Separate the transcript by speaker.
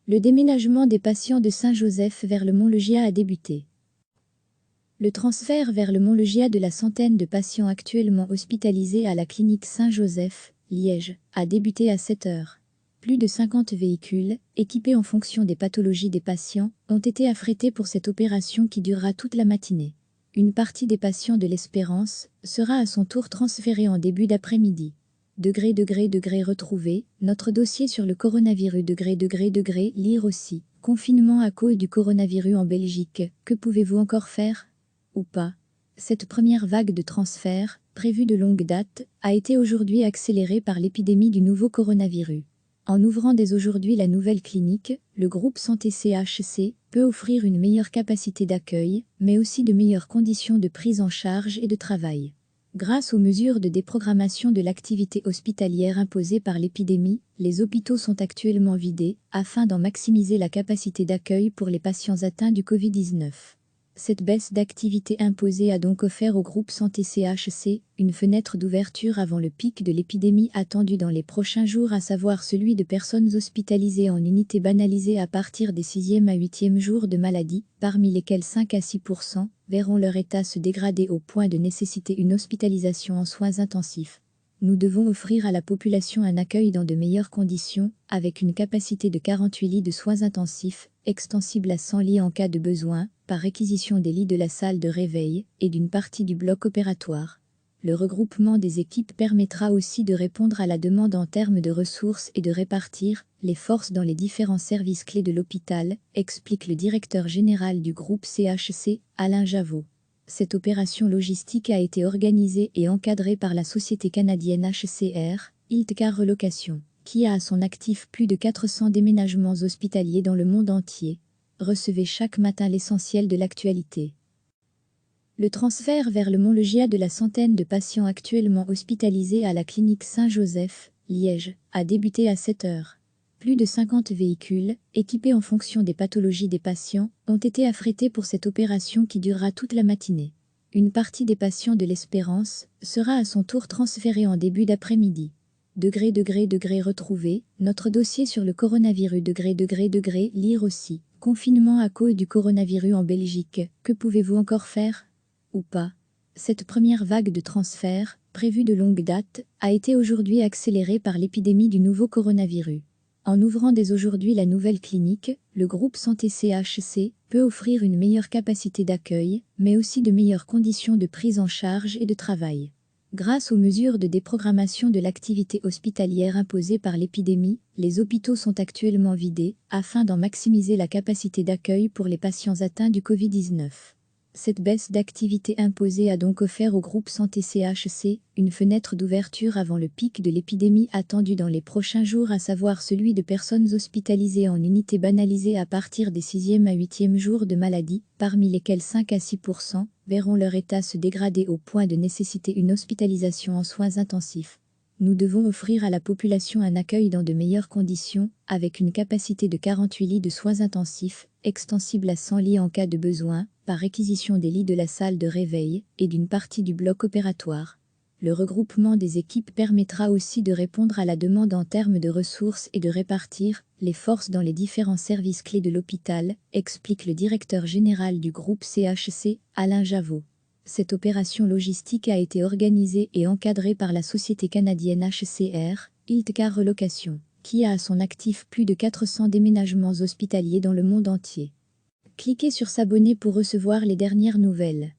Speaker 1: Le déménagement des patients de Saint-Joseph vers le Mont-le-Giat a débuté. Le transfert vers le Mont-le-Giat de la centaine de patients actuellement hospitalisés à la clinique Saint-Joseph, Liège, a débuté à 7 heures. Plus de 50 véhicules, équipés en fonction des pathologies des patients, ont été affrétés pour cette opération qui durera toute la matinée. Une partie des patients de l'Espérance sera à son tour transférée en début d'après-midi. Retrouver notre dossier sur le coronavirus. Lire aussi. Confinement à cause du coronavirus en Belgique. Que pouvez-vous encore faire? Ou pas? Cette première vague de transferts, prévue de longue date, a été aujourd'hui accélérée par l'épidémie du nouveau coronavirus. En ouvrant dès aujourd'hui la nouvelle clinique, le groupe Santé CHC peut offrir une meilleure capacité d'accueil, mais aussi de meilleures conditions de prise en charge et de travail. Grâce aux mesures de déprogrammation de l'activité hospitalière imposées par l'épidémie, les hôpitaux sont actuellement vidés, afin d'en maximiser la capacité d'accueil pour les patients atteints du Covid-19. Cette baisse d'activité imposée a donc offert au groupe Santé CHC une fenêtre d'ouverture avant le pic de l'épidémie attendu dans les prochains jours, à savoir celui de personnes hospitalisées en unité banalisée à partir des 6e à 8e jours de maladie, parmi lesquels 5 à 6% verront leur état se dégrader au point de nécessiter une hospitalisation en soins intensifs. Nous devons offrir à la population un accueil dans de meilleures conditions, avec une capacité de 48 lits de soins intensifs, extensible à 100 lits en cas de besoin, par réquisition des lits de la salle de réveil et d'une partie du bloc opératoire. Le regroupement des équipes permettra aussi de répondre à la demande en termes de ressources et de répartir les forces dans les différents services clés de l'hôpital, explique le directeur général du groupe CHC, Alain Javot. Cette opération logistique a été organisée et encadrée par la société canadienne HCR, Healthcare Relocation, qui a à son actif plus de 400 déménagements hospitaliers dans le monde entier. Recevez chaque matin l'essentiel de l'actualité. Le transfert vers le Mont-le-Giat de la centaine de patients actuellement hospitalisés à la clinique Saint-Joseph, Liège, a débuté à 7 heures. Plus de 50 véhicules, équipés en fonction des pathologies des patients, ont été affrétés pour cette opération qui durera toute la matinée. Une partie des patients de l'Espérance sera à son tour transférée en début d'après-midi. Retrouver notre dossier sur le coronavirus. Lire aussi. Confinement à cause du coronavirus en Belgique. Que pouvez-vous encore faire? Ou pas? Cette première vague de transferts, prévue de longue date, a été aujourd'hui accélérée par l'épidémie du nouveau coronavirus. En ouvrant dès aujourd'hui la nouvelle clinique, le groupe Santé CHC peut offrir une meilleure capacité d'accueil, mais aussi de meilleures conditions de prise en charge et de travail. Grâce aux mesures de déprogrammation de l'activité hospitalière imposées par l'épidémie, les hôpitaux sont actuellement vidés, afin d'en maximiser la capacité d'accueil pour les patients atteints du Covid-19. Cette baisse d'activité imposée a donc offert au groupe Santé CHC une fenêtre d'ouverture avant le pic de l'épidémie attendu dans les prochains jours, à savoir celui de personnes hospitalisées en unité banalisée à partir des 6e à 8e jours de maladie, parmi lesquels 5 à 6% verront leur état se dégrader au point de nécessiter une hospitalisation en soins intensifs. Nous devons offrir à la population un accueil dans de meilleures conditions, avec une capacité de 48 lits de soins intensifs, extensible à 100 lits en cas de besoin, par réquisition des lits de la salle de réveil et d'une partie du bloc opératoire. Le regroupement des équipes permettra aussi de répondre à la demande en termes de ressources et de répartir les forces dans les différents services clés de l'hôpital, explique le directeur général du groupe CHC, Alain Javot. Cette opération logistique a été organisée et encadrée par la société canadienne HCR, Healthcare Relocation, qui a à son actif plus de 400 déménagements hospitaliers dans le monde entier. Cliquez sur s'abonner pour recevoir les dernières nouvelles.